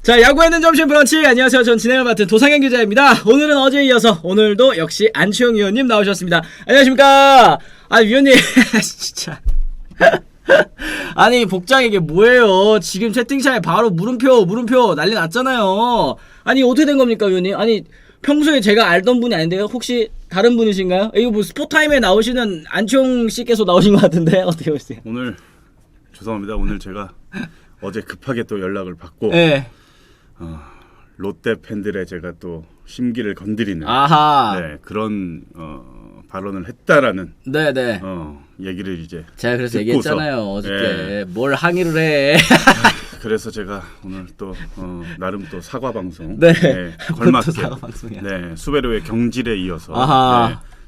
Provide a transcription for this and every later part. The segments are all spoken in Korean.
자, 야구에는 점심 브런치. 안녕하세요. 전 진행을 맡은 도상현 기자입니다. 오늘은 어제에 이어서 오늘도 역시 안치홍 위원님 나오셨습니다. 안녕하십니까. 아, 위원님 진짜 아니 복장 이게 뭐예요? 지금 채팅창에 바로 물음표 난리 났잖아요. 아니 어떻게 된 겁니까, 위원님? 아니 평소에 제가 알던 분이 아닌데요? 혹시 다른 분이신가요? 이거 뭐 스포타임에 나오시는 안치홍 씨께서 나오신 것 같은데 어떻게 보세요? 오늘 죄송합니다. 오늘 제가 어제 급하게 또 연락을 받고 네. 롯데 팬들의 제가 또 심기를 건드리는 그런 발언을 했다라는 네네. 얘기를 이제 제가 그래서 듣고서, 얘기했잖아요 어저께. 뭘 항의를 해. 그래서 제가 오늘 또 나름 또 사과 방송 걸맞게 사과 방송이야. 수배로의 경질에 이어서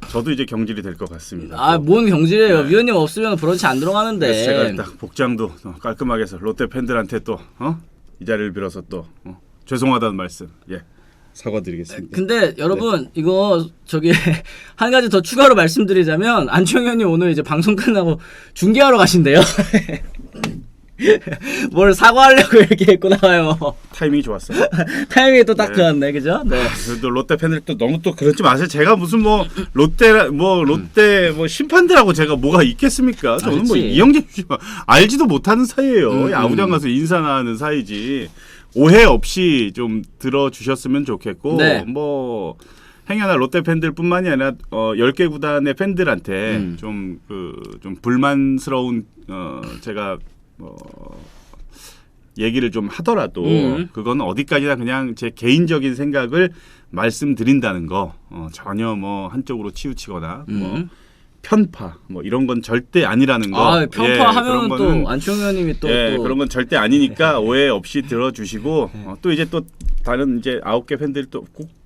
저도 이제 경질이 될 것 같습니다. 아, 뭔 경질이에요? 위원님 없으면 브런치 안 들어가는데. 제가 딱 복장도 깔끔하게 해서 롯데 팬들한테 또 이 자리를 빌어서 또 죄송하다는 말씀 사과드리겠습니다. 근데 여러분 이거 저기 한 가지 더 추가로 말씀드리자면 안치홍 의원님 오늘 이제 방송 끝나고 중계하러 가신대요. 뭘 사과하려고 얘기했고 나와요. 타이밍이 좋았어요. 타이밍이 또 딱 좋았네, 그죠? 네. 그래도 롯데 팬들 또 너무 또 그러지 마세요. 제가 무슨 롯데 심판들하고 제가 뭐가 있겠습니까? 저는 이영재 씨 알지도 못하는 사이예요. 야구장 가서 인사나 하는 사이지. 오해 없이 좀 들어주셨으면 좋겠고 행여나 롯데 팬들뿐만이 아니라 10개 구단의 팬들한테 좀 불만스러운 제가 얘기를 좀 하더라도 그건 어디까지나 그냥 제 개인적인 생각을 말씀드린다는 거 전혀 한쪽으로 치우치거나 편파 이런 건 절대 아니라는 거. 편파하면 또 안치홍 의원님이 또 그런 건 절대 아니니까 오해 없이 들어주시고 또 이제 또 다른 이제 9개 팬들 또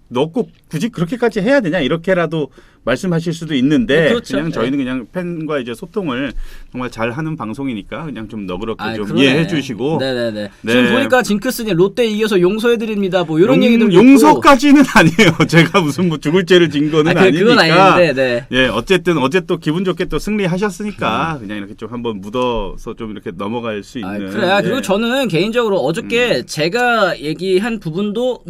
너 꼭 굳이 그렇게까지 해야 되냐 이렇게라도 말씀하실 수도 있는데 그렇죠. 그냥 저희는 그냥 팬과 이제 소통을 정말 잘 하는 방송이니까 그냥 좀 너그럽게 좀 이해해 주시고. 네네네. 지금 보니까 징크스님 롯데 이겨서 용서해 드립니다. 뭐 이런 얘기들 용서까지는 아니에요. 제가 무슨 죽을 죄를 진 거는 아니니까. 그건 아닌데. 어쨌든 어제 또 기분 좋게 또 승리하셨으니까 그냥 이렇게 좀 한번 묻어서 좀 이렇게 넘어갈 수 있는. 그래. 그리고 저는 개인적으로 어저께 제가 얘기한 부분도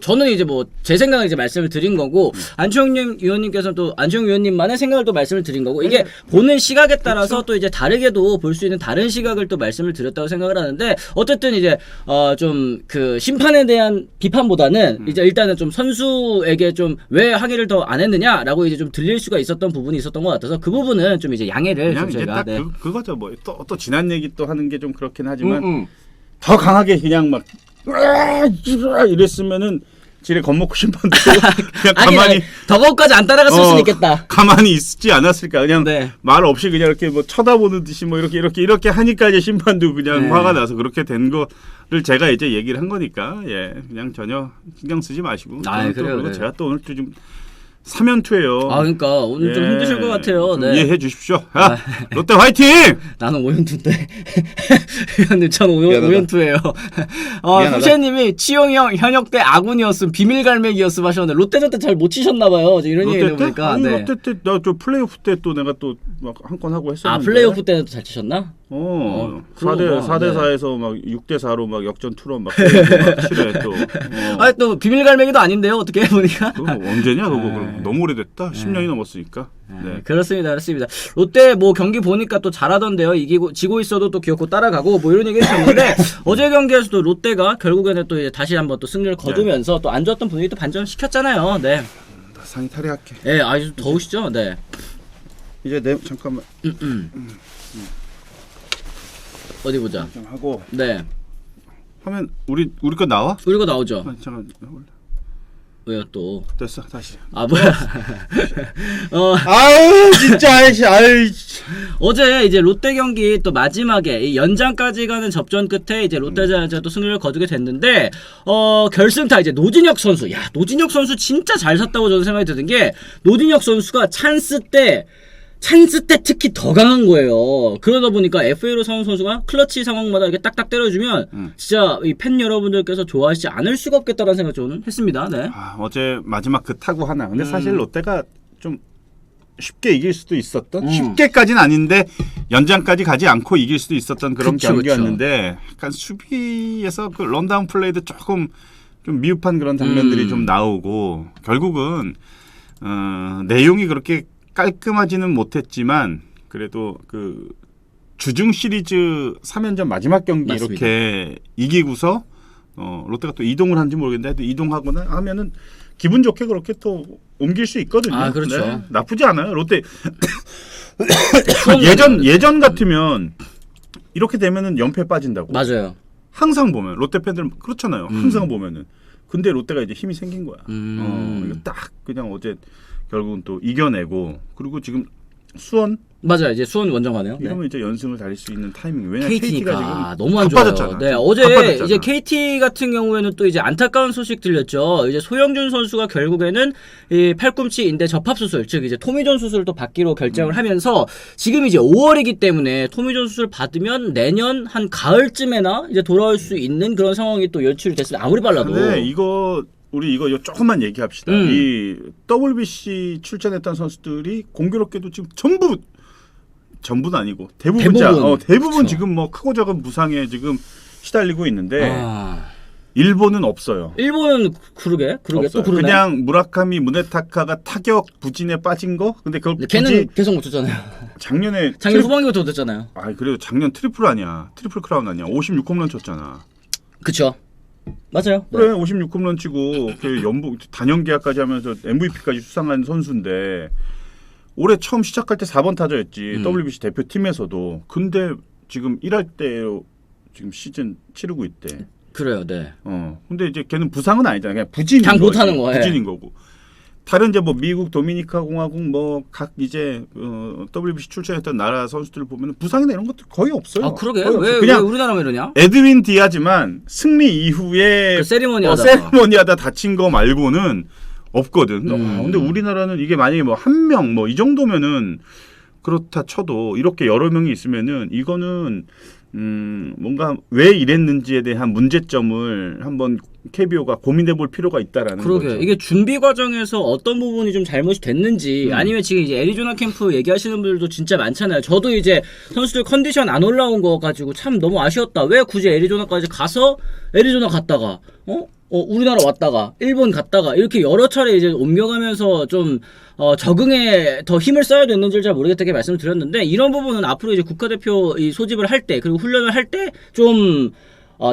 저는 이제 제 생각을 이제 말씀을 드린 거고 안치홍 위원님께서는 또 안치홍 위원님만의 생각을 또 말씀을 드린 거고 이게 보는 시각에 따라서 또 이제 다르게도 볼 수 있는 다른 시각을 또 말씀을 드렸다고 생각을 하는데 어쨌든 이제 좀 그 심판에 대한 비판보다는 이제 일단은 좀 선수에게 좀 왜 항의를 더 안 했느냐라고 이제 좀 들릴 수가 있었던 부분이 있었던 것 같아서 그 부분은 좀 이제 양해를 좀 저희가 그거죠. 또 지난 얘기 또 하는 게 좀 그렇긴 하지만 더 강하게 그냥 막 이랬으면은 지레 겁먹고 심판도 그냥 가만히 더거까지 안 따라갔을 수는 있겠다. 가만히 있지 않았을까? 그냥 말 없이 그냥 이렇게 쳐다보는 듯이 이렇게 하니까 이제 심판도 그냥 화가 나서 그렇게 된 거를 제가 이제 얘기를 한 거니까 그냥 전혀 신경 쓰지 마시고. 그리고 제가 또 오늘 좀 사면투예요. 그러니까 오늘 좀 힘드실 것 같아요. 이해해 주십시오. 롯데 화이팅! 나는 오연투인데. 위원님 전 오연투예요. 후셰님이 치용이 형 현역 때 아군이었음 비밀갈매기였음 하셨는데 롯데전 때 잘 못 치셨나봐요. 이런 얘기 들어보니까. 롯데 때 나 저 플레이오프 때 또 내가 또 막 한 건 하고 했었는데. 플레이오프 때도 잘 치셨나? 4대4에서 막 6대4로 막 역전 투런 막 치래 또. 또 비밀갈매기도 아닌데요. 어떻게 해보니까. 그거 언제냐 그거 그럼 너무 오래됐다. 10년이 넘었으니까. 그렇습니다. 롯데 경기 보니까 또 잘하던데요. 지고 있어도 또 기어코 따라가고 이런 얘기 해주셨는데 어제 경기에서도 롯데가 결국에는 또 이제 다시 한번 또 승리를 거두면서 또 안 좋았던 분위기 또 반전시켰잖아요. 나 상의 탈의할게. 아주 더우시죠? 이제 잠깐만. 어디 보자. 좀 하고. 화면 우리 거 나와? 우리 거 나오죠. 잠깐. 왜요 또? 됐어 다시. 뭐야? 아유 진짜 아이. 어제 이제 롯데 경기 또 마지막에 이 연장까지 가는 접전 끝에 이제 롯데자이언츠가 또 승리를 거두게 됐는데 결승타 이제 노진혁 선수. 노진혁 선수 진짜 잘 샀다고 저는 생각이 드는 게 노진혁 선수가 찬스 때 특히 더 강한 거예요. 그러다 보니까 FA로 사온 선수가 클러치 상황마다 이렇게 딱딱 때려주면 진짜 이 팬 여러분들께서 좋아하시지 않을 수가 없겠다라는 생각 저는 했습니다. 어제 마지막 그 타구 하나. 근데 사실 롯데가 좀 쉽게 이길 수도 있었던 쉽게까지는 아닌데 연장까지 가지 않고 이길 수도 있었던 그런 그쵸, 경기였는데 약간 수비에서 그 런다운 플레이도 조금 좀 미흡한 그런 장면들이 좀 나오고 결국은 내용이 그렇게 깔끔하지는 못했지만 그래도 그 주중 시리즈 3연전 마지막 경기 맞습니다. 이렇게 이기고서 롯데가 또 이동을 한지 모르겠는데 하여튼 이동하거나 하면은 기분 좋게 그렇게 또 옮길 수 있거든요. 아, 그렇죠. 네, 나쁘지 않아요. 롯데 추억 예전 같으면 이렇게 되면은 연패 빠진다고. 맞아요. 항상 보면 롯데 팬들 그렇잖아요. 항상 보면은. 근데 롯데가 이제 힘이 생긴 거야. 이거 딱 그냥 어제 결국은 또 이겨내고 그리고 지금 수원 맞아요. 이제 수원 원정 가네요. 네. 이러면 이제 연승을 달릴 수 있는 타이밍. 왜냐 KT가 KT가 지금 너무 안 좋아요. 바빠졌잖아. 네, 어제 바빠졌잖아. 이제 KT 같은 경우에는 또 이제 안타까운 소식 들렸죠. 이제 소영준 선수가 결국에는 이 팔꿈치 인대 접합 수술, 즉 이제 토미존 수술을 또 받기로 결정을 하면서 지금 이제 5월이기 때문에 토미존 수술 받으면 내년 한 가을쯤에나 이제 돌아올 수 있는 그런 상황이 또 연출이 됐습니다. 아무리 빨라도. 네, 우리 이거 조금만 얘기합시다. 이 WBC 출전했던 선수들이 공교롭게도 지금 전부는 아니고 대부분 그렇죠. 지금 뭐 크고 작은 부상에 지금 시달리고 있는데 일본은 없어요. 일본은 그러게 없어요. 또 그러네. 그냥 무라카미 무네타카가 타격 부진에 빠진 거. 근데 그걸 걔는 계속 못 쳤잖아요. 작년 후반기부터 못했잖아요. 그래도 작년 트리플 아니야. 트리플 크라운 아니야. 56홈런 쳤잖아. 그쵸. 맞아요. 그래 56홈런 치고 연봉 단연 계약까지 하면서 MVP까지 수상한 선수인데 올해 처음 시작할 때 4번 타자였지. WBC 대표팀에서도. 근데 지금 1할 때로 지금 시즌 치르고 있대. 그래요. 네. 근데 이제 걔는 부상은 아니잖아. 그냥 부진인 그냥 거지. 못하는 거예요. 부진인 거고. 다른 이제 뭐 미국, 도미니카 공화국 뭐 각 이제 WBC 출전했던 나라 선수들 보면 부상이나 이런 것들 거의 없어요. 아 그러게 거의 왜 없어요. 그냥 우리나라만 이러냐? 에드윈 디아즈만 승리 이후에 그 세리머니 세리머니하다 다친 거 말고는 없거든. 근데 우리나라는 이게 만약에 뭐 한 명 뭐 이 정도면은 그렇다 쳐도 이렇게 여러 명이 있으면은 이거는 뭔가 왜 이랬는지에 대한 문제점을 한번 KBO가 고민해볼 필요가 있다라는 그러게 거죠. 이게 준비 과정에서 어떤 부분이 좀 잘못이 됐는지 아니면 지금 이제 애리조나 캠프 얘기하시는 분들도 진짜 많잖아요. 저도 이제 선수들 컨디션 안 올라온 거 가지고 참 너무 아쉬웠다. 왜 굳이 애리조나까지 가서 애리조나 갔다가 우리나라 왔다가 일본 갔다가 이렇게 여러 차례 이제 옮겨가면서 좀 적응에 더 힘을 써야 됐는지를 잘 모르겠다고 말씀을 드렸는데 이런 부분은 앞으로 이제 국가대표 이 소집을 할 때 그리고 훈련을 할 때 좀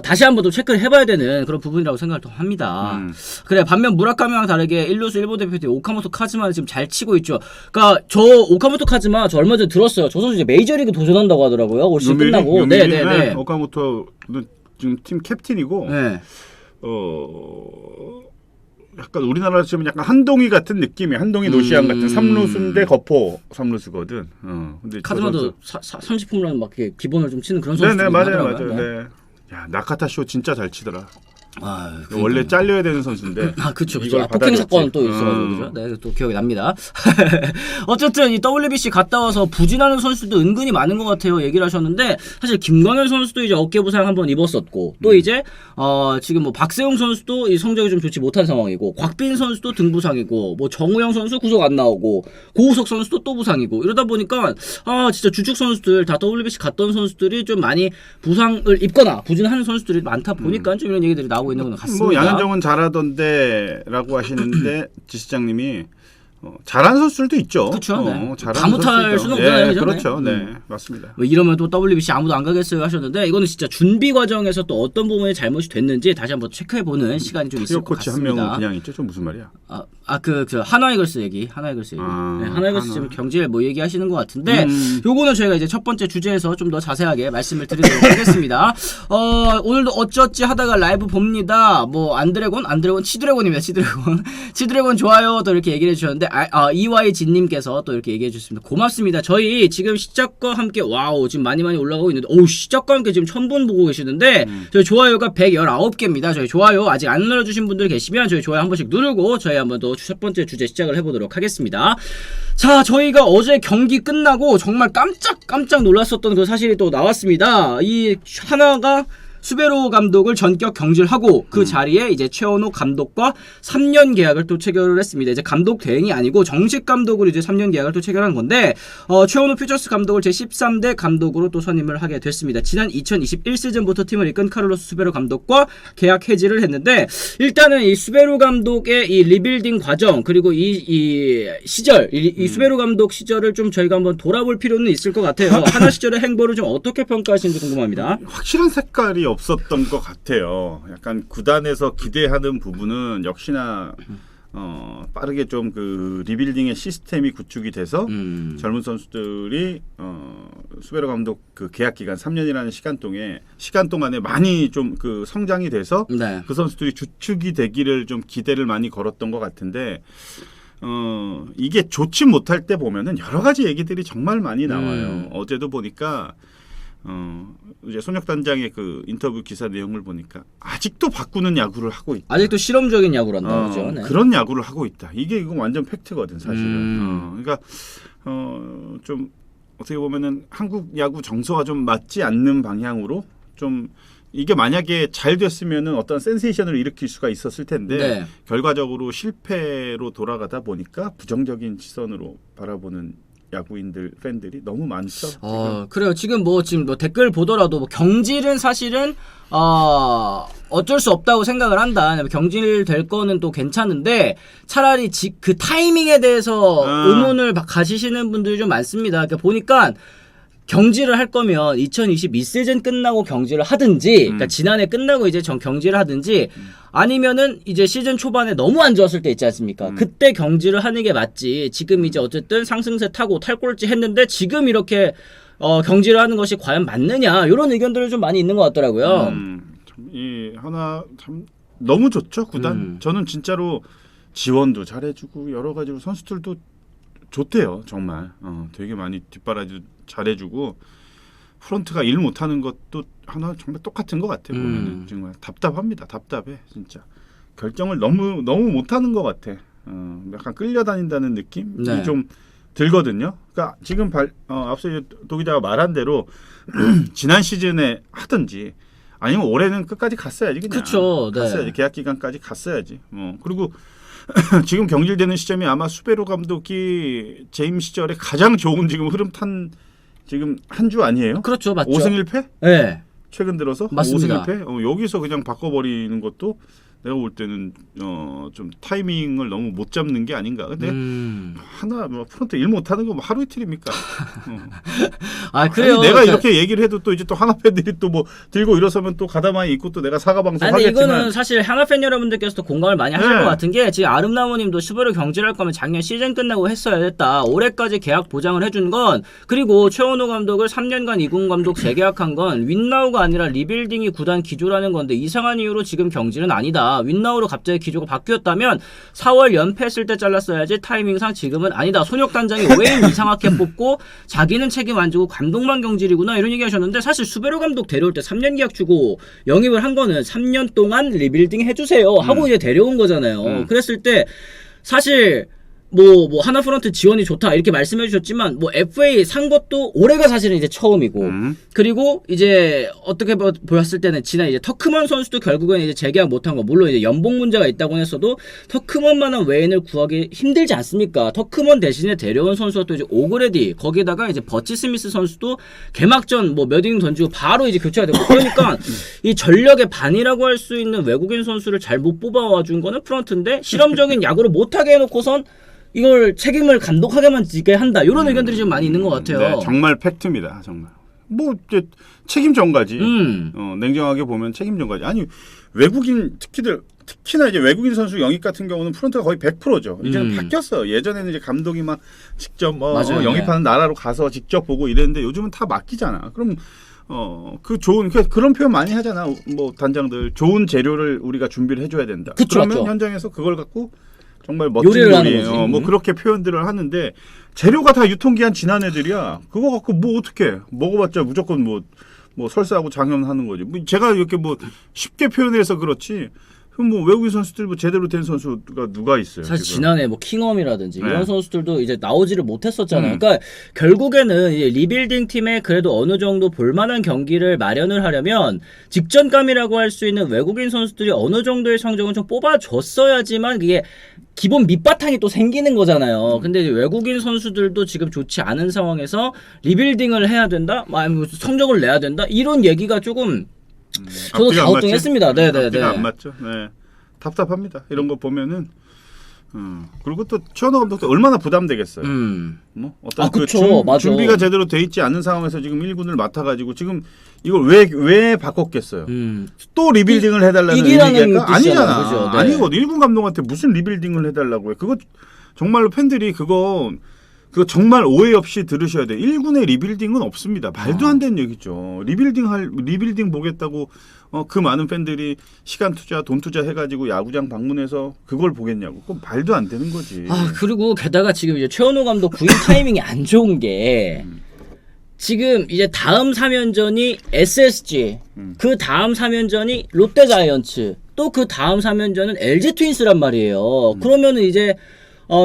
다시 한번 또 체크를 해봐야 되는 그런 부분이라고 생각을 또 합니다. 그래 반면 무라카미랑 다르게 1루수 일본 대표팀 오카모토 카즈마는 지금 잘 치고 있죠. 그러니까 저 오카모토 카즈마 저 얼마 전에 들었어요. 저 선수 이제 메이저리그 도전한다고 하더라고요. 올 시즌 끝나고. 네네네. 오카모토는 지금 팀 캡틴이고. 네. 약간 우리나라로 치면 약간 한동희 같은 느낌이 한동희 노시안 같은 3루수인데 거포 3루수거든. 근데 카즈마도 30홈런 막 이렇게 기본을 좀 치는 그런 선수들. 네네 맞아요. 네. 야 나카타쇼 진짜 잘 치더라. 원래 잘려야 되는 선수인데. 그쵸. 폭행 사건 또 있어가지고, 그죠? 네, 또 기억이 납니다. 어쨌든, 이 WBC 갔다 와서 부진하는 선수도 은근히 많은 것 같아요. 얘기를 하셨는데, 사실 김광현 선수도 이제 어깨 부상 한번 입었었고, 또 이제, 지금 뭐 박세웅 선수도 이 성적이 좀 좋지 못한 상황이고, 곽빈 선수도 등 부상이고, 뭐 정우영 선수 구속 안 나오고, 고우석 선수도 또 부상이고, 이러다 보니까, 진짜 주축 선수들, 다 WBC 갔던 선수들이 좀 많이 부상을 입거나, 부진하는 선수들이 많다 보니까 좀 이런 얘기들이 나오고 있는 것 같습니다. 뭐 양현종은 잘하던데라고 하시는데 지 시장님이 잘하는 선수들도 있죠. 그렇죠. 네. 다 못할 수는 없잖아요. 네, 그렇죠. 네, 맞습니다. 뭐 이러면 또 WBC 아무도 안 가겠어요 하셨는데 이거는 진짜 준비 과정에서 또 어떤 부분이 잘못이 됐는지 다시 한번 체크해보는 시간이 좀 있을 것 코치 같습니다. 한 명은 그냥 있죠. 좀 무슨 말이야? 그 하나이글스 얘기. 네, 하나이글스 지금 경질 뭐 얘기하시는 것 같은데 요거는 저희가 이제 첫 번째 주제에서 좀 더 자세하게 말씀을 드리도록 하겠습니다. 오늘도 어쩌지 하다가 라이브 봅니다. 뭐 치드래곤입니다. 치드래곤 좋아요. 또 이렇게 얘기를 해주셨는데 EY진님께서 또 이렇게 얘기해 주셨습니다. 고맙습니다. 저희 지금 시작과 함께 와우 지금 많이 올라가고 있는데 시작과 함께 지금 1000분 보고 계시는데 저희 좋아요가 119개입니다. 저희 좋아요 아직 안 눌러주신 분들 계시면 저희 좋아요 한 번씩 누르고 저희 한번 더 첫 번째 주제 시작을 해보도록 하겠습니다. 자 저희가 어제 경기 끝나고 정말 깜짝 놀랐었던 그 사실이 또 나왔습니다. 이 하나가 수베로 감독을 전격 경질하고 그 자리에 이제 최원호 감독과 3년 계약을 또 체결을 했습니다. 이제 감독 대행이 아니고 정식 감독으로 이제 3년 계약을 또 체결한 건데 최원호 퓨처스 감독을 제 13대 감독으로 또 선임을 하게 됐습니다. 지난 2021 시즌부터 팀을 이끈 카를로스 수베로 감독과 계약 해지를 했는데 일단은 이 수베로 감독의 이 리빌딩 과정 그리고 이 시절 이 수베로 감독 시절을 좀 저희가 한번 돌아볼 필요는 있을 것 같아요. 하나 시절의 행보를 좀 어떻게 평가하시는지 궁금합니다. 확실한 색깔이 없었던 것 같아요. 약간 구단에서 기대하는 부분은 역시나 빠르게 좀 그 리빌딩의 시스템이 구축이 돼서 젊은 선수들이 수베로 감독 그 계약 기간 3년이라는 시간 동안에 많이 좀 그 성장이 돼서 네. 그 선수들이 주축이 되기를 좀 기대를 많이 걸었던 것 같은데 이게 좋지 못할 때 보면은 여러 가지 얘기들이 정말 많이 나와요. 어제도 보니까 이제 손혁 단장의 그 인터뷰 기사 내용을 보니까 아직도 바꾸는 야구를 하고 있다. 아직도 실험적인 야구를 한다 그죠? 네. 그런 야구를 하고 있다. 이게 완전 팩트거든 사실은. 그러니까 좀 어떻게 보면은 한국 야구 정서와 좀 맞지 않는 방향으로 좀 이게 만약에 잘 됐으면은 어떤 센세이션을 일으킬 수가 있었을 텐데 네. 결과적으로 실패로 돌아가다 보니까 부정적인 시선으로 바라보는 야구인들 팬들이 너무 많죠. 그래요. 지금 뭐 댓글 보더라도 뭐 경질은 사실은 어쩔 수 없다고 생각을 한다. 경질될 거는 또 괜찮은데 차라리 그 타이밍에 대해서 의문을 가지시는 분들이 좀 많습니다. 그러니까 보니까 경질을 할 거면 2022 시즌 끝나고 경질을 하든지, 그러니까 지난해 끝나고 이제 경질을 하든지, 아니면은 이제 시즌 초반에 너무 안 좋았을 때 있지 않습니까? 그때 경질을 하는 게 맞지. 지금 이제 어쨌든 상승세 타고 탈꼴찌 했는데 지금 이렇게 경질을 하는 것이 과연 맞느냐 이런 의견들을 좀 많이 있는 것 같더라고요. 이 하나 참 너무 좋죠 구단. 저는 진짜로 지원도 잘해주고 여러 가지로 선수들도 좋대요 정말. 되게 많이 뒷바라지 잘해주고 프런트가 일 못하는 것도 하나 정말 똑같은 것 같아요. 보면은 정말 답답합니다. 답답해 진짜. 결정을 너무 못하는 것 같아. 약간 끌려다닌다는 느낌이 네. 좀 들거든요. 그러니까 지금 앞서 도 기자가 말한 대로 지난 시즌에 하든지 아니면 올해는 끝까지 갔어야지 그냥. 그쵸, 네. 갔어야지. 계약 기간까지 갔어야지. 그리고 지금 경질되는 시점이 아마 수베로 감독이 재임 시절에 가장 좋은 지금 흐름 탄 지금 한 주 아니에요? 그렇죠, 맞죠. 5승 1패? 네. 최근 들어서 맞습니다. 5승 1패? 여기서 그냥 바꿔버리는 것도 내가 볼 때는 좀 타이밍을 너무 못 잡는 게 아닌가. 근데 하나 프런트 일 못하는 거 뭐 하루 이틀입니까? 그래요. 아니, 내가 그러니까 이렇게 얘기를 해도 또 이제 또 하나 팬들이 또 뭐 들고 일어서면 또 가다마이 있고 또 내가 사과 방송 아니 하겠지만 이거는 사실 하나 팬 여러분들께서도 공감을 많이 하실 네. 것 같은 게 지금 아름나무님도 수베로 경질할 거면 작년 시즌 끝나고 했어야 됐다. 올해까지 계약 보장을 해준 건 그리고 최원호 감독을 3년간 이군 감독 재계약한 건 윈나우가 아니라 리빌딩이 구단 기조라는 건데 이상한 이유로 지금 경질은 아니다. 윈나우로 갑자기 기조가 바뀌었다면 4월 연패했을 때 잘랐어야지 타이밍상 지금은 아니다. 손혁 단장이 왜 이상하게 뽑고 자기는 책임 안 지고 감독만 경질이구나 이런 얘기 하셨는데 사실 수베로 감독 데려올 때 3년 계약 주고 영입을 한 거는 3년 동안 리빌딩 해주세요 하고 이제 데려온 거잖아요. 그랬을 때 사실 뭐 하나 프런트 지원이 좋다 이렇게 말씀해 주셨지만 뭐 FA 산 것도 올해가 사실은 이제 처음이고 그리고 이제 어떻게 보였을 때는 지난 이제 터크먼 선수도 결국엔 이제 재계약 못한 거 물론 이제 연봉 문제가 있다고 했어도 터크먼만한 외인을 구하기 힘들지 않습니까? 터크먼 대신에 데려온 선수가 또 이제 오그레디 거기다가 이제 버치 스미스 선수도 개막전 뭐 몇 이닝 던지고 바로 이제 교체가 되고 그러니까 이 전력의 반이라고 할 수 있는 외국인 선수를 잘 못 뽑아와 준 거는 프런트인데 실험적인 야구를 못하게 해놓고선 이걸 책임을 감독하게만 지게 한다. 이런 의견들이 좀 많이 있는 것 같아요. 네, 정말 팩트입니다. 정말. 뭐 이제 책임 전가지. 냉정하게 보면 책임 전가지. 아니 외국인 특히나 이제 외국인 선수 영입 같은 경우는 프런트가 거의 100%죠. 이제는 바뀌었어요. 예전에는 이제 감독이 막 직접 맞아요, 영입하는 나라로 가서 직접 보고 이랬는데 요즘은 다 맡기잖아. 그럼 그 좋은 그런 표현 많이 하잖아. 뭐 단장들 좋은 재료를 우리가 준비를 해줘야 된다. 그쵸, 그러면 맞죠. 현장에서 그걸 갖고 정말 멋진 요리를 하는 거지. 뭐 그렇게 표현들을 하는데 재료가 다 유통기한 지난 애들이야. 그거 갖고 뭐 어떻게 먹어봤자 무조건 뭐 설사하고 장염하는 거지. 뭐 제가 이렇게 뭐 쉽게 표현해서 그렇지 그럼 뭐 외국인 선수들 뭐 제대로 된 선수가 누가 있어요? 사실 지금? 지난해 뭐 킹엄이라든지 네. 이런 선수들도 이제 나오지를 못했었잖아요. 그러니까 결국에는 이제 리빌딩 팀에 그래도 어느 정도 볼만한 경기를 마련을 하려면 직전감이라고 할 수 있는 외국인 선수들이 어느 정도의 성적은 좀 뽑아줬어야지만 그게 기본 밑바탕이 또 생기는 거잖아요. 근데 이제 외국인 선수들도 지금 좋지 않은 상황에서 리빌딩을 해야 된다? 아니면 성적을 내야 된다? 이런 얘기가 조금 저도 앞뒤가 안 가오뚱했습니다. 맞지? 네네네. 앞뒤가 안 맞죠. 네. 답답합니다. 이런 거 보면은. 그리고 또 최원호 감독도 얼마나 부담되겠어요. 뭐 어떤 그쵸. 맞아. 준비가 제대로 돼 있지 않은 상황에서 지금 1군을 맡아가지고 지금 이걸 왜 바꿨겠어요? 또 리빌딩을 해달라는 이기라는 의미가 뜻이잖아요. 아니잖아. 그죠? 네. 아니거든. 1군 감독한테 무슨 리빌딩을 해달라고 해? 그거 정말로 팬들이 그거 정말 오해 없이 들으셔야 돼. 1군의 리빌딩은 없습니다. 말도 안 되는 얘기죠. 리빌딩 보겠다고 그 많은 팬들이 시간 투자, 돈 투자 해가지고 야구장 방문해서 그걸 보겠냐고. 그건 말도 안 되는 거지. 그리고 게다가 지금 이제 최원호 감독 구인 타이밍이 안 좋은 게 지금 이제 다음 3연전이 SSG, 그 다음 3연전이 롯데자이언츠, 또 그 다음 3연전은 LG 트윈스란 말이에요. 그러면은 이제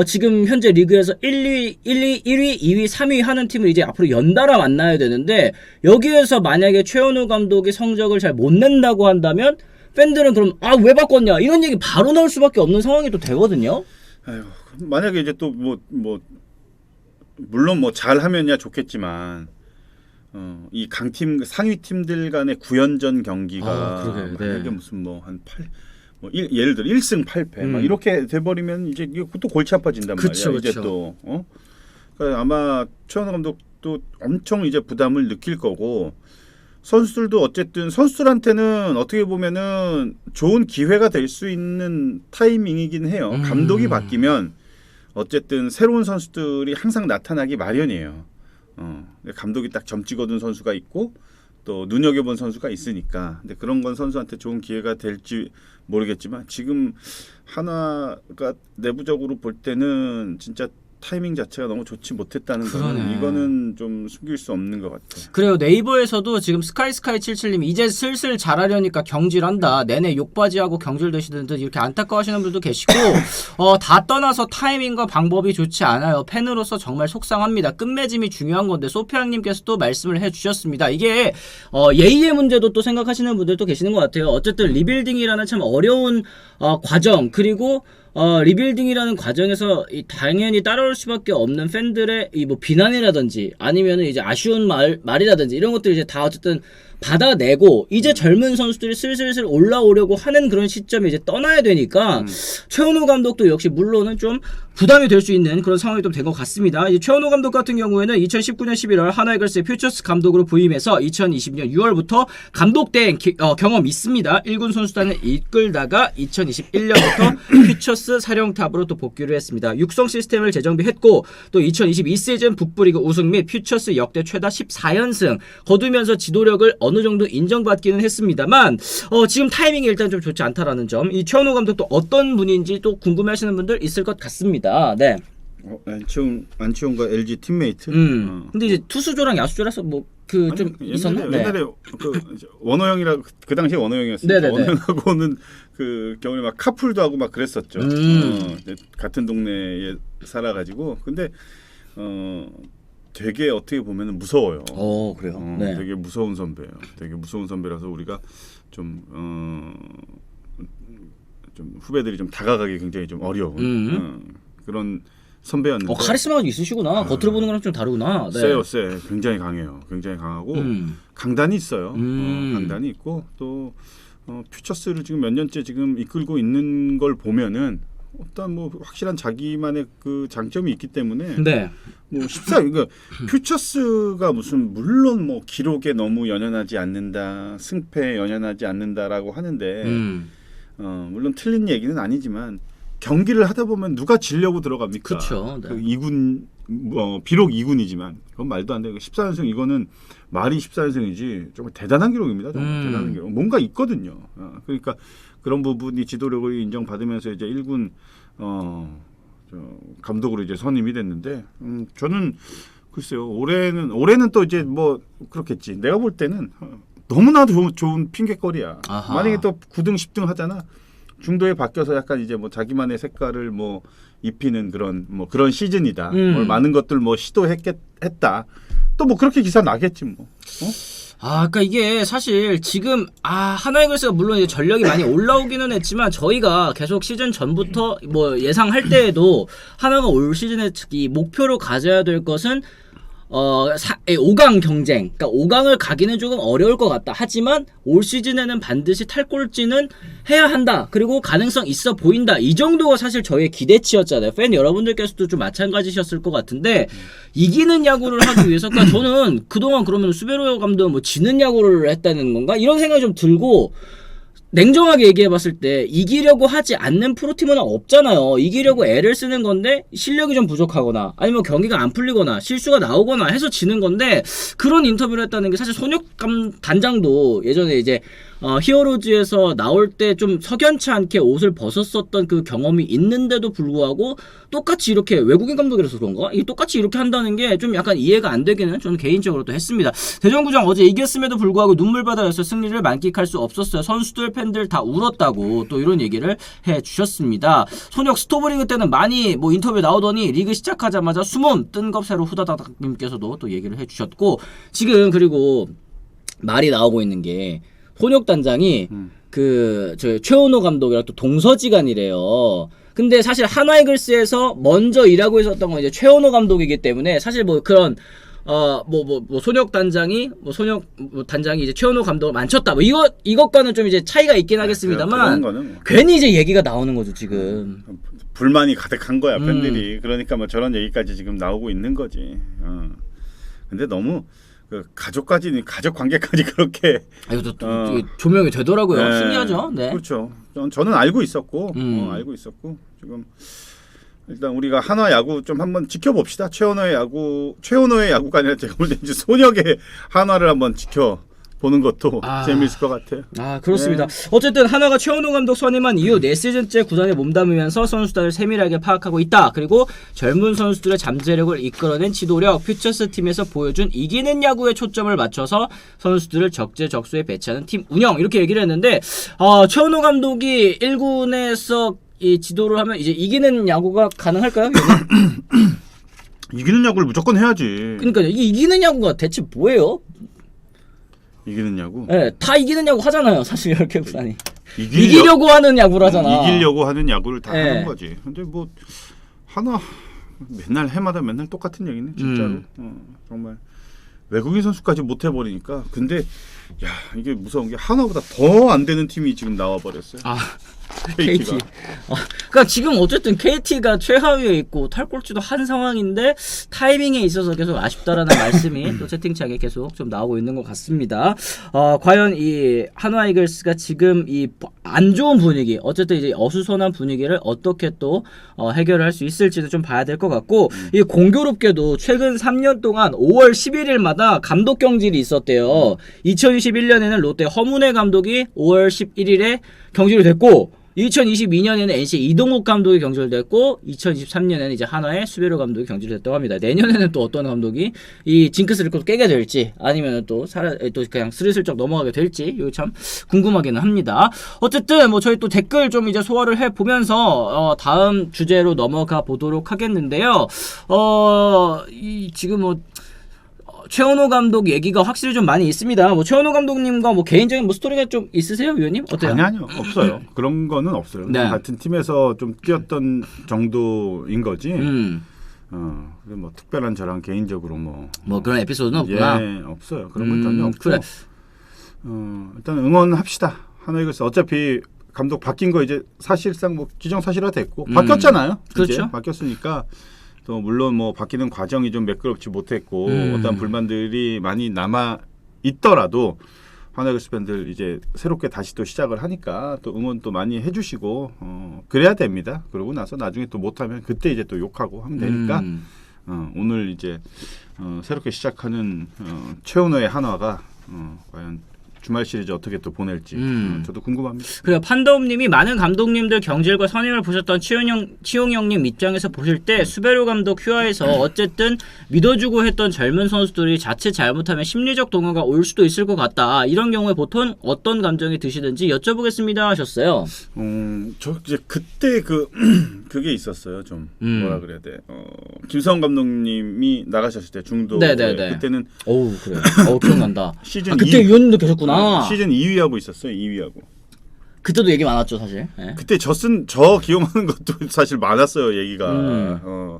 지금 현재 리그에서 1위, 2위, 3위 하는 팀을 이제 앞으로 연달아 만나야 되는데 여기에서 만약에 최원호 감독이 성적을 잘 못 낸다고 한다면 팬들은 그럼 왜 바꿨냐 이런 얘기 바로 나올 수밖에 없는 상황이 또 되거든요. 아유, 만약에 이제 또 물론 뭐 잘하면야 좋겠지만 이 강팀 상위 팀들 간의 9연전 경기가 만약에 네. 무슨 예를 들어 1승 8패 막 이렇게 돼버리면 이제 또 골치 아파진단 말이야. 이제 또 그러니까 아마 최원호 감독도 엄청 이제 부담을 느낄 거고 선수들도 어쨌든 선수들한테는 어떻게 보면은 좋은 기회가 될 수 있는 타이밍이긴 해요. 감독이 바뀌면 어쨌든 새로운 선수들이 항상 나타나기 마련이에요. 감독이 딱 점 찍어둔 선수가 있고 또 눈여겨본 선수가 있으니까. 근데 그런 건 선수한테 좋은 기회가 될지 모르겠지만 지금 하나가 내부적으로 볼 때는 진짜 타이밍 자체가 너무 좋지 못했다는 거는 이거는 좀 숨길 수 없는 것 같아요. 그래요. 네이버에서도 지금 스카이77님 이제 슬슬 잘하려니까 경질한다. 내내 욕바지하고 경질되시는 듯 이렇게 안타까워하시는 분도 계시고 다 떠나서 타이밍과 방법이 좋지 않아요. 팬으로서 정말 속상합니다. 끝맺음이 중요한 건데 소피앙님께서 또 말씀을 해주셨습니다. 이게 예의의 문제도 또 생각하시는 분들도 계시는 것 같아요. 어쨌든 리빌딩이라는 참 어려운 과정 그리고 리빌딩이라는 과정에서 당연히 따라올 수밖에 없는 팬들의 이 뭐 비난이라든지 아니면은 이제 아쉬운 말이라든지 이런 것들 이제 다 어쨌든 받아내고 이제 젊은 선수들이 슬슬 올라오려고 하는 그런 시점에 이제 떠나야 되니까 최원호 감독도 역시 물론은 좀 부담이 될 수 있는 그런 상황이 좀 된 것 같습니다. 이제 최원호 감독 같은 경우에는 2019년 11월 하나이글스의 퓨처스 감독으로 부임해서 2020년 6월부터 감독 대행 경험 있습니다. 1군 선수단을 이끌다가 2021년부터 퓨처스 사령탑으로 또 복귀를 했습니다. 육성 시스템을 재정비했고 또 2022 시즌 북부리그 우승 및 퓨처스 역대 최다 14연승 거두면서 지도력을 어느 정도 인정받기는 했습니다만 지금 타이밍이 일단 좀 좋지 않다라는 점. 이 최원호 감독도 어떤 분인지 또 궁금해하시는 분들 있을 것 같습니다. 네. 안치홍과 LG 팀메이트. 근데 이제 투수조랑 야수조라서 뭐 그 좀 있었나? 옛날에 그 원호 형이라 그 당시에 원호 형이었어요. 원호 형하고는 그 겨울에 막 카풀도 하고 막 그랬었죠. 같은 동네에 살아가지고 근데 되게 어떻게 보면 무서워요. 그래요. 네. 되게 무서운 선배예요. 되게 무서운 선배라서 우리가 좀 후배들이 좀 다가가기 굉장히 좀 어려운 그런 선배였는데. 카리스마가 있으시구나. 겉으로 보는 거랑 좀 다르구나. 네. 세요. 굉장히 강해요. 굉장히 강하고 강단이 있어요. 강단이 있고 또 퓨처스를 지금 몇 년째 지금 이끌고 있는 걸 보면은 일단 뭐 확실한 자기만의 그 장점이 있기 때문에 네. 뭐 그러니까 퓨처스가 무슨 물론 뭐 기록에 너무 연연하지 않는다, 승패에 연연하지 않는다라고 하는데 물론 틀린 얘기는 아니지만 경기를 하다 보면 누가 지려고 들어갑니까? 그렇죠. 네. 그 2군 비록 2군이지만 그건 말도 안 되고 14연승 이거는 말이 14연승이지 정말 대단한 기록입니다. 정말 대단한 기록. 뭔가 있거든요. 그러니까 그런 부분이 지도력을 인정받으면서 이제 1군 감독으로 이제 선임이 됐는데 저는 글쎄요 올해는 또 이제 뭐 그렇겠지. 내가 볼 때는 너무나도 좋은 핑계거리야. 만약에 또 9등 10등 하잖아. 중도에 바뀌어서 약간 이제 뭐 자기만의 색깔을 뭐 입히는 그런 시즌이다. 뭐 많은 것들 뭐 시도했다. 또 뭐 그렇게 기사 나겠지 뭐. 그러니까 이게 사실 지금 하나이글스가 물론 이제 전력이 많이 올라오기는 했지만 저희가 계속 시즌 전부터 뭐 예상할 때에도 하나가 올 시즌에 이 목표로 가져야 될 것은 5강 경쟁, 그러니까 5강을 가기는 조금 어려울 것 같다. 하지만 올 시즌에는 반드시 탈꼴찌는 해야 한다. 그리고 가능성 있어 보인다. 이 정도가 사실 저희의 기대치였잖아요. 팬 여러분들께서도 좀 마찬가지셨을 것 같은데 이기는 야구를 하기 위해서, 그러니까 저는 그동안 그러면 수베로 감독은 뭐 지는 야구를 했다는 건가? 이런 생각이 좀 들고. 냉정하게 얘기해봤을 때 이기려고 하지 않는 프로팀은 없잖아요. 이기려고 애를 쓰는 건데 실력이 좀 부족하거나 아니면 경기가 안 풀리거나 실수가 나오거나 해서 지는 건데, 그런 인터뷰를 했다는 게 사실 손혁 단장도 예전에 이제 히어로즈에서 나올 때 좀 석연치 않게 옷을 벗었었던 그 경험이 있는데도 불구하고 똑같이 이렇게, 외국인 감독이라서 그런가? 이 똑같이 이렇게 한다는 게 좀 약간 이해가 안 되기는 저는 개인적으로 또 했습니다. 대전구장 어제 이겼음에도 불구하고 눈물바다였어요. 승리를 만끽할 수 없었어요. 선수들 팬들 다 울었다고 또 이런 얘기를 해주셨습니다. 손혁 스토브리그 때는 많이 뭐 인터뷰 나오더니 리그 시작하자마자 숨은 뜬겁새로 후다닥님께서도 또 얘기를 해주셨고, 지금 그리고 말이 나오고 있는 게 손혁 단장이 저희 최원호 감독이랑 또 동서지간이래요. 근데 사실 하나이글스에서 먼저 일하고 있었던 건 이제 최원호 감독이기 때문에 사실 뭐 그런 손혁 단장이 이제 최원호 감독을 만쳤다. 뭐 이것과는 좀 이제 차이가 있긴 하겠습니다만 그런 거는 괜히 이제 얘기가 나오는 거죠, 지금. 불만이 가득한 거야, 팬들이. 그러니까 뭐 저런 얘기까지 지금 나오고 있는 거지. 근데 너무 가족 관계까지 그렇게 이것도 조명이 되더라고요. 네, 신기하죠. 네. 그렇죠. 저는 알고 있었고 지금 일단 우리가 한화 야구 좀 한번 지켜봅시다. 최원호의 야구가 아니라 제가 볼 때 이제 손혁의 한화를 한번 지켜보는 것도 재미있을 것 같아요. 그렇습니다. 네. 어쨌든 한화가 최원호 감독 선임한 이후 4시즌째 구단에 몸담으면서 선수단을 세밀하게 파악하고 있다. 그리고 젊은 선수들의 잠재력을 이끌어낸 지도력, 퓨처스 팀에서 보여준 이기는 야구에 초점을 맞춰서 선수들을 적재적소에 배치하는 팀 운영, 이렇게 얘기를 했는데 최원호 감독이 1군에서 이 지도를 하면 이제 이기는 야구가 가능할까요? 이기는 야구를 무조건 해야지. 그러니까 이 이기는 야구가 대체 뭐예요? 이기는 야구? 네, 다 이기는 야구 하잖아요. 사실 이렇게 구단이 이기려고 하는 야구를 하잖아. 이기려고 하는 야구를 다 하는 거지. 근데 뭐 하나 해마다 맨날 똑같은 얘기네, 진짜로. 정말 외국인 선수까지 못 해버리니까. 근데 야, 이게 무서운 게 하나보다 더 안 되는 팀이 지금 나와 버렸어요. KT가. 그러니까 지금 어쨌든 KT가 최하위에 있고 탈꼴찌도 한 상황인데 타이밍에 있어서 계속 아쉽다라는 말씀이 또 채팅창에 계속 좀 나오고 있는 것 같습니다. 과연 이 한화 이글스가 지금 이 안 좋은 분위기, 어쨌든 이제 어수선한 분위기를 어떻게 또 해결을 할 수 있을지도 좀 봐야 될 것 같고, 이 공교롭게도 최근 3년 동안 5월 11일마다 감독 경질이 있었대요. 2021년에는 롯데 허문회 감독이 5월 11일에 경질이 됐고, 2022년에는 NC 이동욱 감독이 경질됐고 2023년에는 이제 한화의 수베로 감독이 경질됐다고 합니다. 내년에는 또 어떤 감독이 이 징크스를 또 깨게 될지 아니면 또 그냥 스르슬쩍 넘어가게 될지 이거 참 궁금하기는 합니다. 어쨌든 뭐 저희 또 댓글 좀 이제 소화를 해 보면서 다음 주제로 넘어가 보도록 하겠는데요. 지금 뭐 최원호 감독 얘기가 확실히 좀 많이 있습니다. 뭐 최원호 감독님과 뭐 개인적인 뭐 스토리가 좀 있으세요, 위원님? 어때요? 아니요, 없어요. 그런 거는 없어요. 네. 같은 팀에서 좀 뛰었던 정도인 거지. 뭐 특별한 저랑 개인적으로 뭐 그런 에피소드는 없구나. 예, 없어요. 그런 건 전혀 없고. 그래. 일단 응원합시다. 하나 이글스 어차피 감독 바뀐 거 이제 사실상 뭐 기정사실화 됐고 바뀌었잖아요. 그렇죠. 이제 바뀌었으니까. 또 물론 뭐 바뀌는 과정이 좀 매끄럽지 못했고 어떤 불만들이 많이 남아 있더라도 하나이글스 팬들 이제 새롭게 다시 또 시작을 하니까 또 응원 또 많이 해주시고 그래야 됩니다. 그러고 나서 나중에 또 못하면 그때 이제 또 욕하고 하면 되니까 오늘 이제 새롭게 시작하는 최원호의 한화가 과연 주말 시리즈 어떻게 또 보낼지 저도 궁금합니다. 그래요. 판더움님이 많은 감독님들 경질과 선임을 보셨던 치용 형님 입장에서 보실 때 수베로 감독 휴하에서 어쨌든 믿어주고 했던 젊은 선수들이 자칫 잘못하면 심리적 동요가 올 수도 있을 것 같다. 이런 경우에 보통 어떤 감정이 드시는지 여쭤보겠습니다 하셨어요. 저 이제 그때 그게 있었어요. 좀 뭐라 그래야 돼. 김성원 감독님이 나가셨을 때 중도 네네네. 그때는 어우 그래. 기억난다. 시즌 그때 위원님도 계셨구나. 시즌 2위 하고 있었어요. 2위 하고. 그때도 얘기 많았죠 사실. 네. 그때 저 기용하는 것도 사실 많았어요. 얘기가.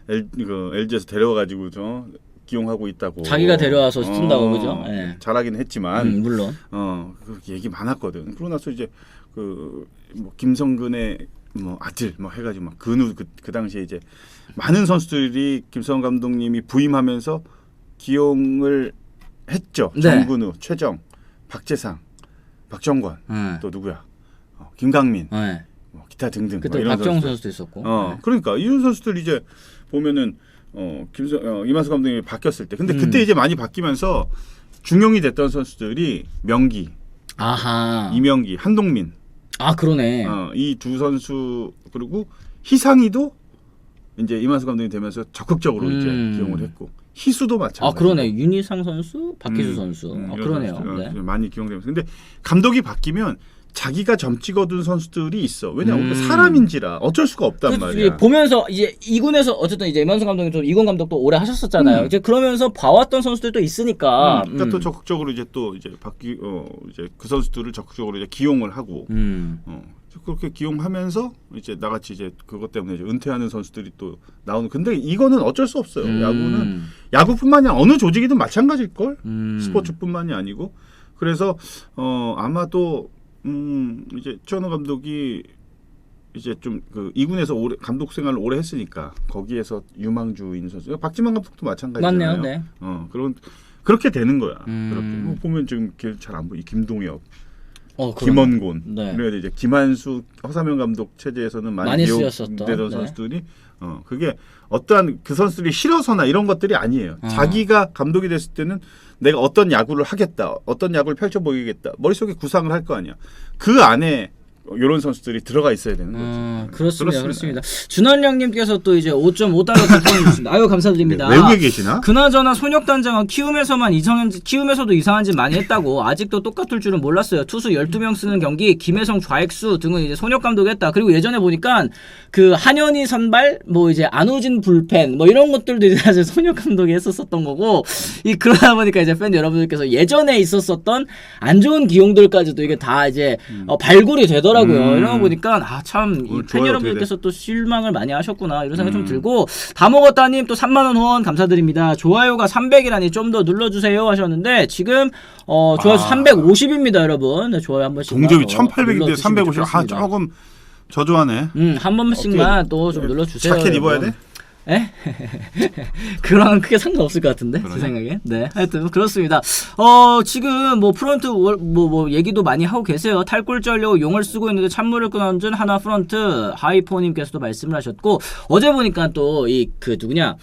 LG에서 데려와가지고 저 기용하고 있다고. 자기가 데려와서 쓴다고 그죠? 네. 잘하긴 했지만 물론. 그 얘기 많았거든. 그러고 나서 이제 뭐 김성근의 뭐 아들 뭐 해가지고 막 그 당시에 이제 많은 선수들이 김성근 감독님이 부임하면서 기용을 했죠. 네. 정근우, 최정, 박재상, 박정권, 또 누구야? 김강민, 네. 뭐 기타 등등. 그때 뭐 이런 박정우 선수들. 선수도 있었고. 그러니까 이런 선수들 이제 보면은 이만수 감독님이 바뀌었을 때, 근데 그때 이제 많이 바뀌면서 중용이 됐던 선수들이 명기, 아하. 이명기, 한동민. 아 그러네. 이 두 선수 그리고 희상이도 이제 이만수 감독이 되면서 적극적으로 이제 기용을 했고 희수도 마찬가지. 아 그러네. 윤희상 선수, 박희수 선수. 그러네요. 선수들, 네. 많이 기용되면서. 근데 감독이 바뀌면 자기가 점 찍어둔 선수들이 있어. 왜냐하면 사람인지라 어쩔 수가 없단 말이야. 보면서 이제 2군에서 어쨌든 이제 이만수 감독이 또 2군 감독도 오래 하셨었잖아요. 이제 그러면서 봐왔던 선수들도 있으니까. 그러니까 또 적극적으로 이제 이제 그 선수들을 적극적으로 이제 기용을 하고. 그렇게 기용하면서 이제 나같이 이제 그것 때문에 이제 은퇴하는 선수들이 또 나오는. 근데 이거는 어쩔 수 없어요. 야구는 야구뿐만이 아니라 어느 조직이든 마찬가지일 걸. 스포츠뿐만이 아니고. 그래서 아마도 이제 최원호 감독이 이제 좀 2군에서 오래 감독 생활을 오래 했으니까 거기에서 유망주인 선수. 박지만 감독도 마찬가지잖아요. 맞네요. 네. 그렇게 되는 거야. 그렇게 보면 지금 잘 안 보이. 김동엽. 그러네. 김원곤, 네. 그리고 이제 김한수, 허삼영 감독 체제에서는 많이 쓰였었던 되던 선수들이 그게 어떠한 그 선수들이 싫어서나 이런 것들이 아니에요. 자기가 감독이 됐을 때는 내가 어떤 야구를 하겠다, 어떤 야구를 펼쳐 보이겠다 머릿속에 구상을 할 거 아니야. 그 안에 이런 선수들이 들어가 있어야 되는 거죠. 그렇습니다. 준환량님께서 또 이제 5.5달러 달성해주셨습니다. 아유 감사드립니다. 네, 외국에 계시나? 그나저나 손혁단장은 키움에서도 이상한 짓 많이 했다고. 아직도 똑같을 줄은 몰랐어요. 투수 12명 쓰는 경기 김혜성 좌익수 등은 이제 손혁 감독이 했다. 그리고 예전에 보니까 그 한현희 선발 뭐 이제 안우진 불펜 뭐 이런 것들도 이제 사실 손혁 감독이 했었던 거고. 그러다 보니까 이제 팬 여러분들께서 예전에 있었던 안 좋은 기용들까지도 이게 다 이제 발굴이 되더라고요. 이런 거 보니까 참 팬 여러분들께서 또 실망을 많이 하셨구나 이런 생각이 좀 들고. 다 먹었다님 또 3만원 후원 감사드립니다. 좋아요가 300이라니 좀 더 눌러주세요 하셨는데 지금 좋아요 350입니다 여러분. 네, 좋아요 한 번씩. 동접이 1800인데 350. 조금 저조하네. 한 번씩만 또 좀 눌러주세요. 자켓 입어야 돼? 에? 그랑 크게 상관없을 것 같은데 제 생각에. 네, 하여튼 그렇습니다. 지금 뭐 프런트 뭐 얘기도 많이 하고 계세요. 탈골절로 용을 쓰고 있는데 찬물을 끊어준 하나 프런트 하이포님께서도 말씀을 하셨고, 어제 보니까 또 그 누구냐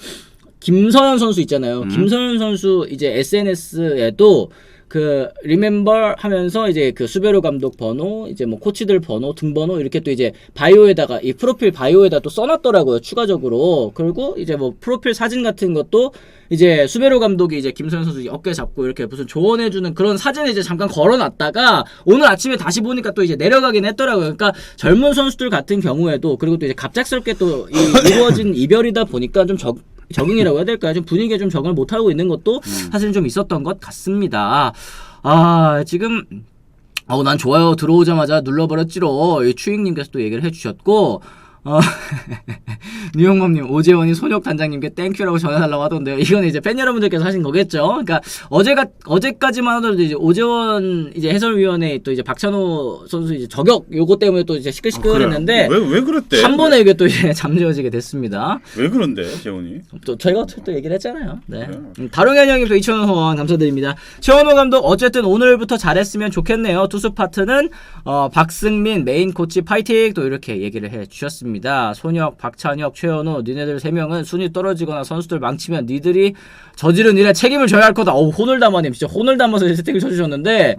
김선현 선수 있잖아요. 김선현 선수 이제 SNS에도 그 리멤버 하면서 이제 그 수베로 감독 번호, 이제 뭐 코치들 번호, 등번호 이렇게 또 이제 바이오에다가 이 프로필 바이오에다 또 써놨더라고요 추가적으로. 그리고 이제 뭐 프로필 사진 같은 것도 이제 수베로 감독이 이제 김선현 선수 어깨 잡고 이렇게 무슨 조언해주는 그런 사진을 이제 잠깐 걸어놨다가 오늘 아침에 다시 보니까 또 이제 내려가긴 했더라고요. 그러니까 젊은 선수들 같은 경우에도, 그리고 또 이제 갑작스럽게 또 이루어진 이별이다 보니까 좀 적응이라고 해야 될까요? 좀 분위기에 좀 적응을 못하고 있는 것도 사실 좀 있었던 것 같습니다. 지금 난 좋아요 들어오자마자 눌러버렸지로 추익님께서 또 얘기를 해주셨고, 뉴욕맘님 오재원이 손혁 단장님께 땡큐라고 전해달라고 하던데요. 이건 이제 팬 여러분들께서 하신 거겠죠. 그러니까 어제까지만 하더라도 이제 오재원 이제 해설위원회 또 이제 박찬호 선수 이제 저격 요거 때문에 또 이제 시끌시끌했는데 왜 그랬대? 한 번에 이게 또 이제 잠재워지게 됐습니다. 왜 그런데 재원이? 또 저희가 또 얘기를 했잖아요. 네. 다롱현 형님 또 2,000원 후원 감사드립니다. 최원호 감독 어쨌든 오늘부터 잘했으면 좋겠네요. 투수 파트는 박승민 메인 코치 파이팅 또 이렇게 얘기를 해주셨습니다. 했습니다. 손혁, 박찬혁, 최현우 니네들 3명은 순위 떨어지거나 선수들 망치면 니들이 저지른 일에 책임을 져야 할 거다. 혼을 담아님 진짜 혼을 담아서 채택을 쳐주셨는데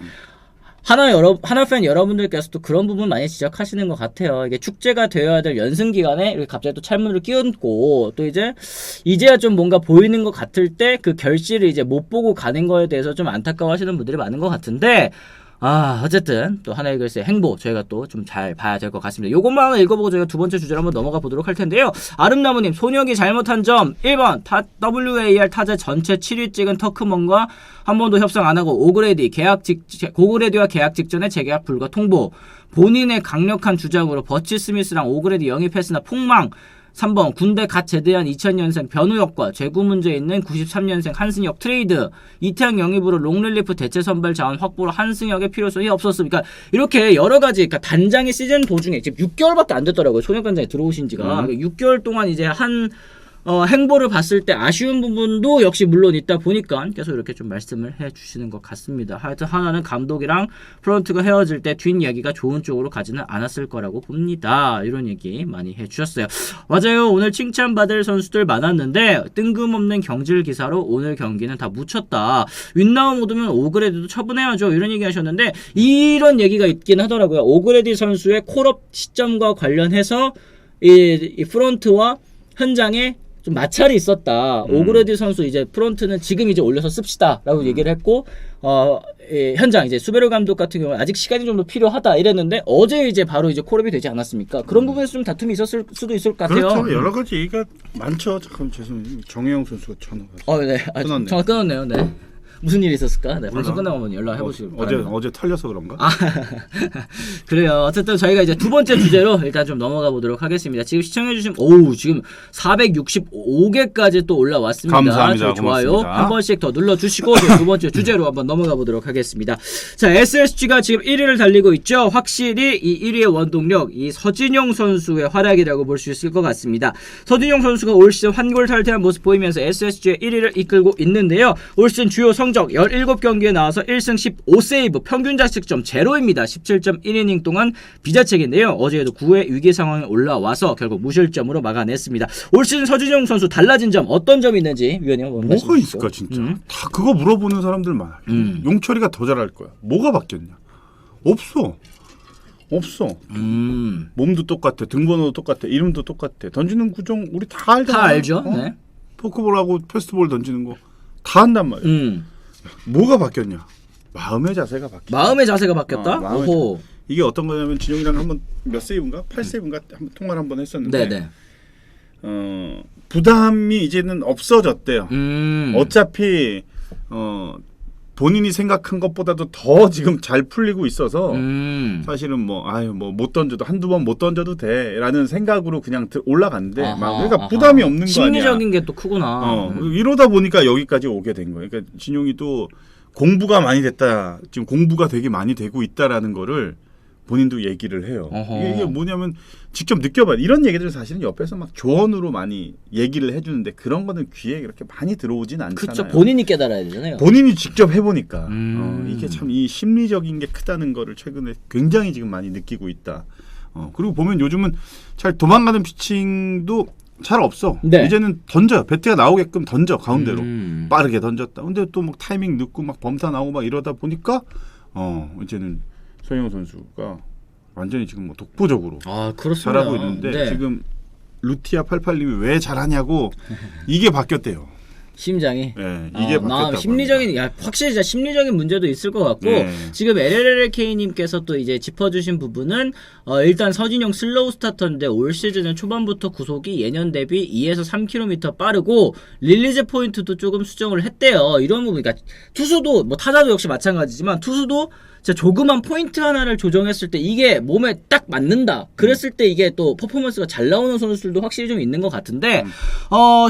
하나 팬 여러분들께서도 그런 부분 많이 지적하시는 것 같아요. 이게 축제가 되어야 될 연승 기간에 이렇게 갑자기 또 찬물을 끼얹고 또 이제야 좀 뭔가 보이는 것 같을 때 그 결실을 이제 못 보고 가는 거에 대해서 좀 안타까워하시는 분들이 많은 것 같은데 어쨌든 또 하나의 글쎄 행보 저희가 또 좀 잘 봐야 될 것 같습니다. 요것만 하나 읽어보고 저희가 두 번째 주제로 한번 넘어가 보도록 할 텐데요. 아름나무님 손혁이 잘못한 점 1번 WAR 타자 전체 7위 찍은 터크먼과 한 번도 협상 안 하고 오그레디와 계약 직전에 재계약 불가 통보 본인의 강력한 주장으로 버치 스미스랑 오그레디 영입했으나 폭망 3번 군대 갓 제대한 2000년생 변우혁과 재구 문제 있는 93년생 한승혁 트레이드 이태양 영입으로 롱릴리프 대체 선발 자원 확보로 한승혁의 필요성이 없었습니다. 그러니까 이렇게 여러 가지 그러니까 단장이 시즌 도중에 지금 6개월밖에 안 됐더라고요. 손혁 단장이 들어오신 지가 그러니까 6개월 동안 이제 한 행보를 봤을 때 아쉬운 부분도 역시 물론 있다 보니까 계속 이렇게 좀 말씀을 해주시는 것 같습니다. 하여튼 하나는 감독이랑 프런트가 헤어질 때 뒷이야기가 좋은 쪽으로 가지는 않았을 거라고 봅니다. 이런 얘기 많이 해주셨어요. 맞아요. 오늘 칭찬받을 선수들 많았는데 뜬금없는 경질 기사로 오늘 경기는 다 묻혔다. 윈나우 모드면 오그레디도 처분해야죠. 이런 얘기 하셨는데 이런 얘기가 있긴 하더라고요. 오그레디 선수의 콜업 시점과 관련해서 이 프런트와 현장에 좀 마찰이 있었다. 오그레디 선수 이제 프런트는 지금 이제 올려서 씁시다라고 얘기를 했고 현장 이제 수베르 감독 같은 경우는 아직 시간이 좀 더 필요하다 이랬는데 어제 이제 바로 이제 콜업이 되지 않았습니까? 그런 부분에서 좀 다툼이 있었을 수도 있을 것 같아요. 그렇죠. 여러 가지 얘기가 많죠. 잠깐 죄송해요. 정혜영 선수가 전화 왔어요. 네. 전화 끊었네요. 네. 무슨 일이 있었을까? 네, 방송 끝나고 한번 연락해 보시고 어제 털려서 그런가? 그래요. 어쨌든 저희가 이제 두 번째 주제로 일단 좀 넘어가 보도록 하겠습니다. 지금 시청해주신 지금 465개까지 또 올라왔습니다. 감사합니다. 좋아요 고맙습니다. 한 번씩 더 눌러주시고 두 번째 주제로 한번 넘어가 보도록 하겠습니다. 자, SSG가 지금 1위를 달리고 있죠. 확실히 이 1위의 원동력 이 서진용 선수의 활약이라고 볼 수 있을 것 같습니다. 서진용 선수가 올 시즌 환골탈퇴한 모습 보이면서 SSG의 1위를 이끌고 있는데요. 올 시즌 주요 성적 17경기에 나와서 1승 15세이브 평균 자책점 0입니다. 17.1이닝 동안 비자책인데요. 어제에도 9회 위기 상황에 올라와서 결국 무실점으로 막아냈습니다. 올 시즌 서진용 선수 달라진 점 어떤 점이 있는지 위원님 한번 말씀해 뭐가 주시죠. 있을까 진짜. 다 그거 물어보는 사람들 많아. 용철이가 더 잘할 거야. 뭐가 바뀌었냐? 없어. 몸도 똑같아. 등번호도 똑같아. 이름도 똑같아. 던지는 구종 우리 다 알잖아. 다 알죠. 네. 포크볼하고 패스트볼 던지는 거 다 한단 말이야. 뭐가 바뀌었냐? 마음의 자세가 바뀌었다. 마음의 자세가 바뀌었다? 오호. 이게 어떤 거냐면 진용이랑 한번 몇 세이브인가? 8세이브인가? 한번 통화를 한번 했었는데 네네. 부담이 이제는 없어졌대요. 어차피 본인이 생각한 것보다도 더 지금 잘 풀리고 있어서 사실은 못 던져도 한두 번 못 던져도 돼라는 생각으로 그냥 올라간대. 그러니까 부담이 없는 거 아니야. 심리적인 게 또 크구나. 이러다 보니까 여기까지 오게 된 거예요. 그러니까 진용이 또 공부가 많이 됐다. 지금 공부가 되게 많이 되고 있다라는 거를 본인도 얘기를 해요. 이게 뭐냐면 직접 느껴봐요. 이런 얘기들 사실은 옆에서 막 조언으로 많이 얘기를 해주는데 그런 거는 귀에 그렇게 많이 들어오진 않잖아요. 그렇죠. 본인이 깨달아야 되잖아요. 본인이 직접 해보니까 이게 참 이 심리적인 게 크다는 거를 최근에 굉장히 지금 많이 느끼고 있다. 그리고 보면 요즘은 잘 도망가는 피칭도 잘 없어. 네. 이제는 던져요. 배트가 나오게끔 던져 가운데로 빠르게 던졌다. 근데 또 막 타이밍 늦고 막 범타 나오고 막 이러다 보니까 이제는 서영호 선수가 완전히 지금 독보적으로 잘하고 있는데 네. 지금 루티아 88님이 왜 잘하냐고 이게 바뀌었대요. 심장이. 네, 이게 바뀌었다고 심리적인 확실히 진짜 심리적인 문제도 있을 것 같고 지금 LLLK님께서 또 이제 짚어주신 부분은 일단 서진용 슬로우 스타터인데 올 시즌은 초반부터 구속이 예년 대비 2에서 3km 빠르고 릴리즈 포인트도 조금 수정을 했대요. 이런 부분 그러니까 투수도 타자도 역시 마찬가지지만 투수도 진짜 조그만 포인트 하나를 조정했을 때 이게 몸에 딱 맞는다. 그랬을 때 이게 또 퍼포먼스가 잘 나오는 선수들도 확실히 좀 있는 것 같은데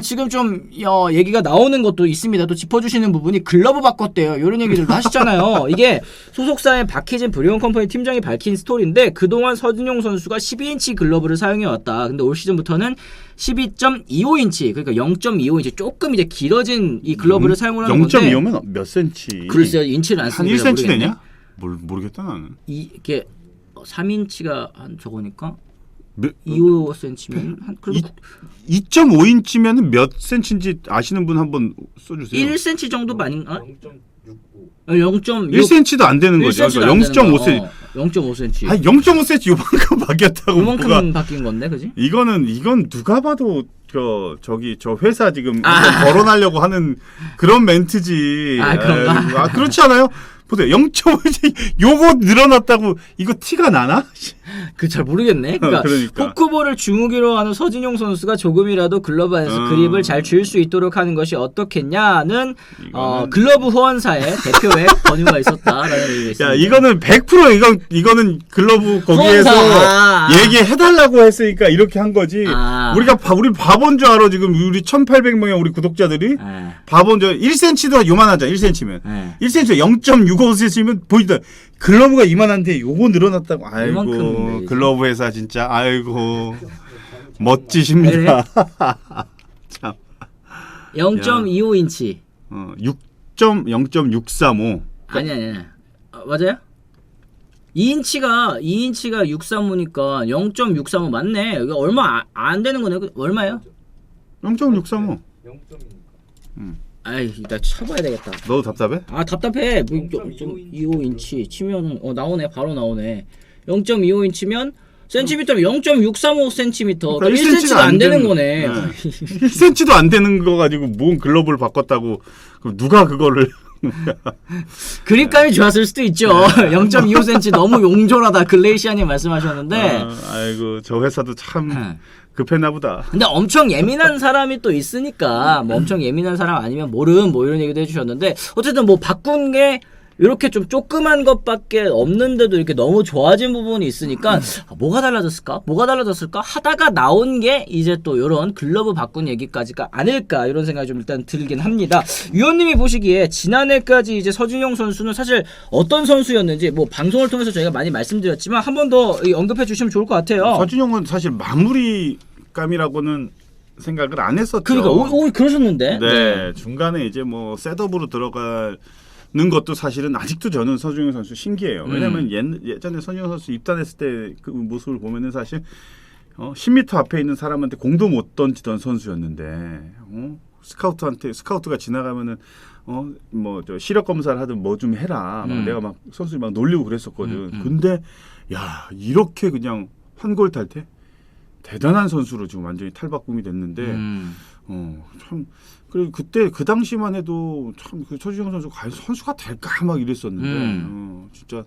지금 좀 얘기가 나오는 것도 있습니다. 또 짚어주시는 부분이 글러브 바꿨대요. 이런 얘기들도 하시잖아요. 이게 소속사의 박희진 브리온 컴퍼니 팀장이 밝힌 스토리인데 그동안 서진용 선수가 12인치 글러브를 사용해왔다. 근데 올 시즌부터는 12.25인치 그러니까 0.25인치 조금 이제 길어진 이 글러브를 사용을 하는 건데 0.25면 몇 센치? 글쎄요. 인치를 안 한 씁니다. 1cm 되냐? 모르겠다 나는. 이게 3인치가 한 저거니까 2~5cm면 한 그래도 2.5인치면은 몇 센치인지 아시는 분 한번 써주세요. 1cm 정도 많이 0.65. 0.6 1cm도 안 되는 거죠. 그러니까 0.5cm. 0.5cm. 아니 0.5cm 요만큼 바뀌었다고. 요만큼 뭐가. 바뀐 건데, 그지? 이건 누가 봐도 저 회사 지금 거론하려고 하는 그런 멘트지. 그런가? 그렇지 않아요? 보세요. 0.5cm 요거 늘어났다고 이거 티가 나나? 그 잘 모르겠네. 그러니까, 그러니까. 포크볼을 주무기로 하는 서진용 선수가 조금이라도 글러브 안에서 그립을 잘 쥘 수 있도록 하는 것이 어떻겠냐는 글러브 후원사의 대표의 권유가 있었다라는 얘기가 있습니다. 야, 이거는 100% 이거는 글러브 거기에서 후원사. 얘기해달라고 했으니까 이렇게 한 거지. 우리 바본 줄 알아 지금 우리 1,800명의 우리 구독자들이 바본 줄 1cm도 요만하잖아. 1cm면 1cm 0.65cm면 보이다. 글러브가 이만한데 요거 늘어났다고. 아이고 이만큼 글러브 회사 진짜 아이고 멋지십니다. 참. 0.25인치. 0.635. 아니. 맞아요? 2인치가 635니까 0.635 맞네. 이거 얼마 안 되는 거네. 얼마예요? 0.635. 0.2. 아이, 나 쳐봐야 되겠다. 너도 답답해? 답답해. 0.25인치 치면 나오네. 바로 나오네. 0.25인치면 센티미터면 0.635cm. 그러니까 1cm가 안 되는 거네. 1cm도 안 되는 거 가지고 뭔 글러브를 바꿨다고. 그럼 누가 그거를 그립감이 좋았을 수도 있죠. 0.25cm 너무 용졸하다. 글레이시아님 말씀하셨는데. 아이고 저 회사도 참 급했나 보다. 근데 엄청 예민한 사람이 또 있으니까 뭐 엄청 예민한 사람 아니면 모름 뭐 이런 얘기도 해주셨는데 어쨌든 뭐 바꾼 게 이렇게 좀 조그만 것밖에 없는데도 이렇게 너무 좋아진 부분이 있으니까 뭐가 달라졌을까 하다가 나온 게 이제 또 이런 글러브 바꾼 얘기까지가 아닐까 이런 생각이 좀 일단 들긴 합니다. 위원님이 보시기에 지난해까지 이제 서진용 선수는 사실 어떤 선수였는지 뭐 방송을 통해서 저희가 많이 말씀드렸지만 한 번 더 언급해 주시면 좋을 것 같아요. 서진용은 사실 마무리감이라고는 생각을 안 했었죠. 그러니까 그러셨는데. 네, 중간에 이제 뭐 셋업으로 들어가는 것도 사실은 아직도 저는 서준영 선수 신기해요. 왜냐면 예전에 서준영 선수 입단했을 때 그 모습을 보면은 사실 10m 앞에 있는 사람한테 공도 못 던지던 선수였는데 스카우트가 지나가면은 뭐 저 시력 검사를 하든 뭐 좀 해라. 막 내가 막 선수 막 놀리고 그랬었거든. 근데 야 이렇게 그냥 환골탈태 대단한 선수로 지금 완전히 탈바꿈이 됐는데 참 그리고 그때 그 당시만 해도 참 그 서준영 선수가 과연 선수가 될까 막 이랬었는데 진짜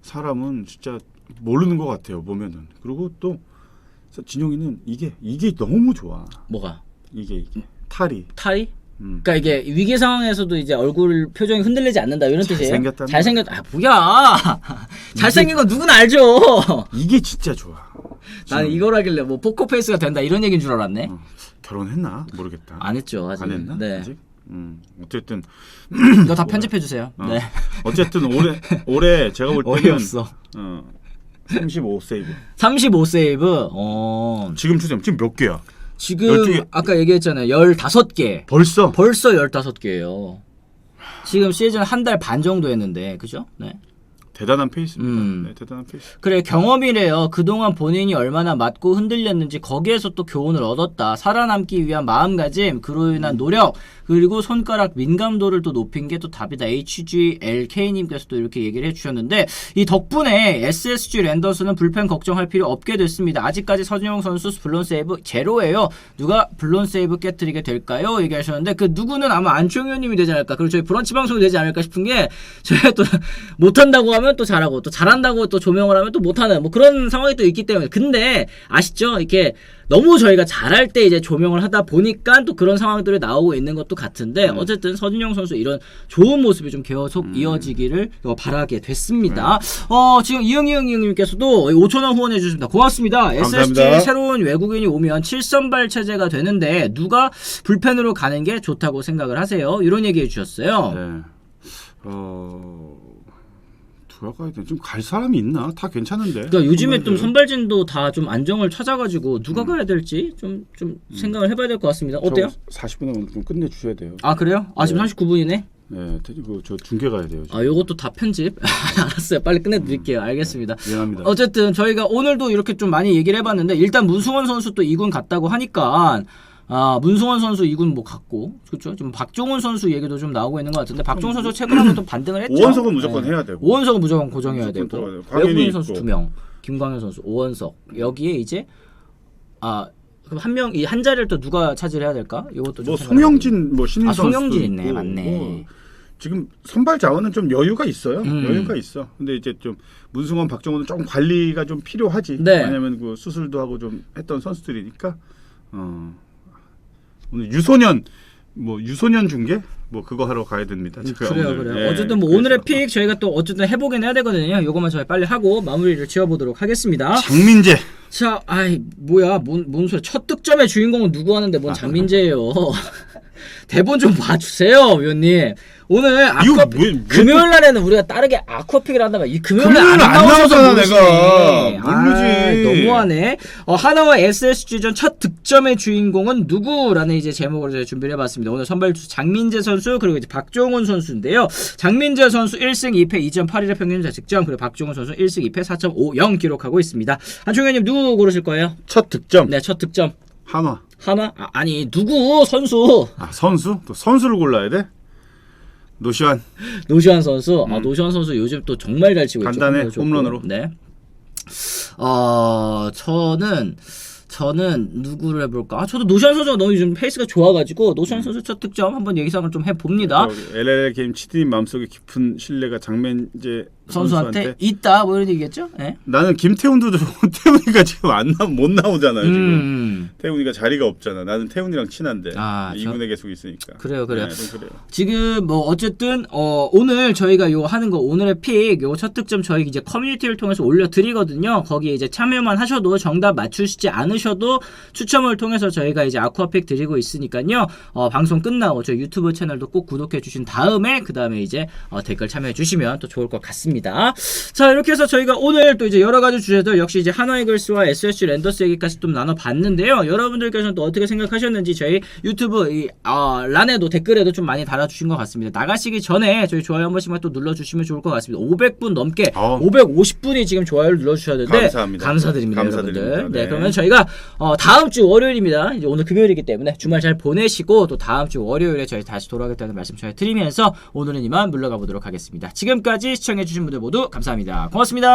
사람은 진짜 모르는 것 같아요 보면은. 그리고 또 진용이는 이게 너무 좋아. 뭐가? 이게 탈이. 그러니까 이게 위기 상황에서도 이제 얼굴 표정이 흔들리지 않는다 이런 뜻이에요. 잘생겼다. 뭐야? 잘생긴 건 누구나 알죠. 이게 진짜 좋아. 나는 이걸 하길래 뭐 포커페이스가 된다 이런 얘기인 줄 알았네. 결혼했나 모르겠다. 안 했죠 아직. 안 했나? 네. 아직? 어쨌든 이거 다 편집해 주세요. 네. 어쨌든 올해 제가 볼 때는 어이없어. 35 세이브. 35 세이브. 지금 몇 개야? 지금 12개. 아까 얘기했잖아요. 15개. 벌써 15개예요. 지금 시즌 한 달 반 정도 했는데. 그죠? 네. 대단한 페이스입니다. 네, 대단한 페이스. 그래 경험이래요. 그동안 본인이 얼마나 맞고 흔들렸는지 거기에서 또 교훈을 얻었다. 살아남기 위한 마음가짐, 그로 인한 노력, 그리고 손가락 민감도를 또 높인 게 또 답이다. HGLK님께서도 이렇게 얘기를 해주셨는데 이 덕분에 SSG 랜더스는 불펜 걱정할 필요 없게 됐습니다. 아직까지 서진용 선수 블론 세이브 제로예요. 누가 블론 세이브 깨트리게 될까요? 얘기하셨는데 그 누구는 아마 안충현님이 되지 않을까. 그리고 저희 브런치 방송이 되지 않을까 싶은 게 저희가 또 못한다고 하면 또 잘하고 또 잘한다고 또 조명을 하면 또 못하는 뭐 그런 상황이 또 있기 때문에. 근데 아시죠? 이렇게 너무 저희가 잘할 때 이제 조명을 하다 보니까 또 그런 상황들이 나오고 있는 것도 같은데 어쨌든 서준영 선수 이런 좋은 모습이 좀 계속 이어지기를 바라게 됐습니다. 지금 이응이응님께서도 5,000원 후원해 주십니다. 고맙습니다. 감사합니다. SSG 새로운 외국인이 오면 7선발 체제가 되는데 누가 불펜으로 가는 게 좋다고 생각을 하세요? 이런 얘기해 주셨어요. 네. 누가 가야 돼? 좀 갈 사람이 있나? 다 괜찮은데. 그러니까 요즘에 좀 선발진도 다 좀 안정을 찾아가지고 누가 가야 될지 좀 생각을 해봐야 될 것 같습니다. 어때요? 40분 하면 좀 끝내주셔야 돼요. 아 그래요? 아 지금 39분이네? 네, 이거 저 중계 가야 돼요. 지금. 아, 요것도 다 편집. 알았어요. 빨리 끝내드릴게요. 알겠습니다. 미안합니다. 어쨌든 저희가 오늘도 이렇게 좀 많이 얘기를 해봤는데 일단 문승원 선수 또 2군 갔다고 하니까 문승원 선수 2군 뭐 갔고 그렇죠. 지금 박종훈 선수 얘기도 좀 나오고 있는 것 같은데 박종훈 선수 최근 한번 또 반등을 했죠. 오원석은 무조건 해야 되고. 오원석은 무조건 고정해야 무조건 되고 들어가야 돼요. 외국인 선수 있고. 2명, 김광현 선수, 오원석 여기에 이제 그럼 한 명 이 한 자리를 또 누가 차지해야 될까? 이것도 좀 뭐 생각해야 송영진 뭐 신인 선수 송영진 있네, 맞네. 지금 선발 자원은 좀 여유가 있어요. 음. 여유가 있어. 근데 이제 좀 문승원, 박정호는 조금 관리가 좀 필요하지. 네. 왜냐면 그 수술도 하고 좀 했던 선수들이니까. 오늘 유소년 중계 뭐 그거 하러 가야 됩니다. 제가 그래요, 오늘. 그래요. 예, 어쨌든 뭐 그래서. 오늘의 픽 저희가 또 어쨌든 해보긴 해야 되거든요. 요거만 저희 빨리 하고 마무리를 지어보도록 하겠습니다. 장민재. 자, 뭐야, 뭔 소리? 첫 득점의 주인공은 누구 하는데 뭔 장민재예요? 대본 좀 봐주세요, 위원님. 오늘 이거 뭐- 금요일 날에는 우리가 다르게 아쿠아픽을 한다면 이 금요일 날안 금요일은 안 나오셔서 나오잖아, 모르시네. 내가. 모르지. 너무하네. 하나와 SSG전 첫 득점의 주인공은 누구라는 이제 제목으로 저희 준비를 해봤습니다. 오늘 선발 투수 장민재 선수 그리고 이제 박종훈 선수인데요. 장민재 선수 1승 2패 2.81의 평균 자책점 그리고 박종훈 선수 1승 2패 4.50 기록하고 있습니다. 한총현님 누구 고르실 거예요? 첫 득점. 네, 첫 득점. 한화. 하나? 아니 누구 선수? 선수? 또 선수를 골라야 돼? 노시환. 노시환 선수. 노시환 선수 요즘 또 정말 잘 치고 있죠. 간단해, 좋고. 홈런으로. 네. 저는 누구를 해볼까? 저도 노시환 선수가 너무 요즘 페이스가 좋아가지고 노시환 선수 첫 득점 한번 예상을 좀 해봅니다. LL 게임 치드님 마음속에 깊은 신뢰가 장민재 선수한테 있다 뭐 이런 얘기겠죠? 네? 나는 김태훈도 좋고 태훈이가 지금 못 나오잖아요. 지금 태훈이가 자리가 없잖아. 나는 태훈이랑 친한데 2군에 계속 있으니까. 그래요. 그래요. 지금 뭐 어쨌든 오늘 저희가 요 하는 거 오늘의 픽 요 첫 득점 저희 이제 커뮤니티를 통해서 올려드리거든요. 거기에 이제 참여만 하셔도 정답 맞추시지 않으셔도 추첨을 통해서 저희가 이제 아쿠아픽 드리고 있으니까요. 방송 끝나고 저희 유튜브 채널도 꼭 구독해 주신 다음에 그 다음에 이제 댓글 참여해 주시면 또 좋을 것 같습니다. 자, 이렇게 해서 저희가 오늘 또 이제 여러 가지 주제들 역시 이제 한화이글스와 SSG 랜더스 얘기까지 좀 나눠봤는데요. 여러분들께서는 또 어떻게 생각하셨는지 저희 유튜브 란에도 댓글에도 좀 많이 달아주신 것 같습니다. 나가시기 전에 저희 좋아요 한 번씩만 또 눌러주시면 좋을 것 같습니다. 500분 넘게 550분이 지금 좋아요를 눌러주셨는데 감사합니다. 감사드립니다, 감사드립니다. 여러분들. 네, 네. 그러면 저희가 다음 주 월요일입니다. 이제 오늘 금요일이기 때문에 주말 잘 보내시고 또 다음 주 월요일에 저희 다시 돌아오겠다는 말씀 저희 드리면서 오늘은 이만 물러가 보도록 하겠습니다. 지금까지 시청해주신 분들 모두 감사합니다. 고맙습니다.